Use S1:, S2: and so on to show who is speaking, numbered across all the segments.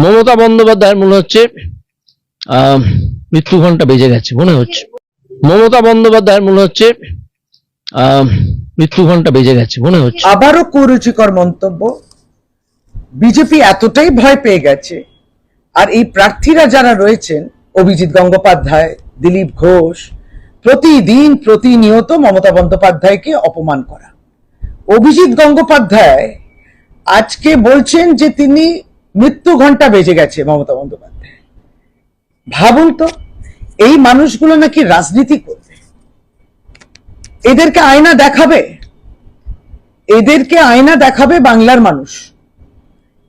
S1: মমতা বন্দ্যোপাধ্যায়ের মনে হচ্ছে মৃত্যু ঘন্টা বেজে গেছে মনে হচ্ছে। মমতা বন্দ্যোপাধ্যায়ের মনে হচ্ছে মৃত্যু ঘন্টা বেজে গেছে মনে হচ্ছে।
S2: আবারও কুরুচিকর মন্তব্য। বিজেপি এতটাই ভয় পেয়ে গেছে, আর এই প্রার্থীরা যারা রয়েছেন, অভিজিৎ গঙ্গোপাধ্যায়, দিলীপ ঘোষ, প্রতিদিন প্রতিনিয়ত মমতা বন্দ্যোপাধ্যায়কে অপমান করা। অভিজিৎ গঙ্গোপাধ্যায় আজকে বলছেন যে তিনি মৃত্যু ঘন্টা বেজে গেছে মমতা বন্দ্যোপাধ্যায়। ভাবুন তো, এই মানুষগুলো নাকি রাজনীতি করবে, এদেরকে আয়না দেখাবে, এদেরকে আয়না দেখাবে বাংলার মানুষ।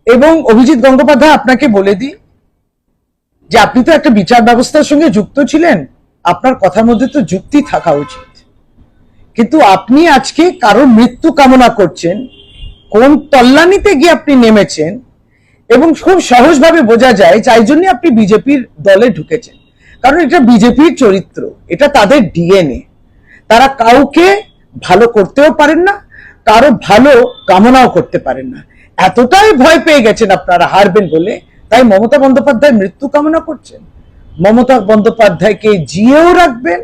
S2: এবং অভিজিৎ গঙ্গোপাধ্যায়, আপনাকে বলে দিই যে আপনি তো একটা বিচার ব্যবস্থার সঙ্গে যুক্ত ছিলেন, আপনার কথার মধ্যে তো যুক্তি থাকা উচিত। কিন্তু আপনি আজকে কারোর মৃত্যু কামনা করছেন, কোন তল্লানিতে গিয়ে আপনি নেমেছেন, এবং খুব সহজভাবে বোঝা যায় যাই জন্য আপনি বিজেপির দলে ঢুকেছেন। কারণ এটা বিজেপির চরিত্র, এটা তাদের ডিএনএ। তারা কাউকে ভালো করতেও পারেন না, কারো ভালো কামনাও করতে পারেন না। এতটাই ভয় পেয়ে গেছেন আপনারা হারবেন বলে, তাই মমতা বন্দ্যোপাধ্যায় মৃত্যু কামনা করছেন। মমতা বন্দ্যোপাধ্যায়কে জিয়েও রাখবেন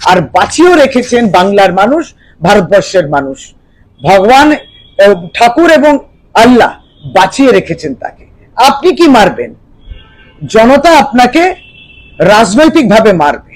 S2: আর বাঁচিয়েও রেখেছেন বাংলার মানুষ, ভারতবর্ষের মানুষ। ভগবান ঠাকুর এবং আল্লাহ বাঁচিয়ে রেখেছেন তাকে। আপনি কি মারবেন? জনতা আপনাকে রাজনৈতিকভাবে মারবে।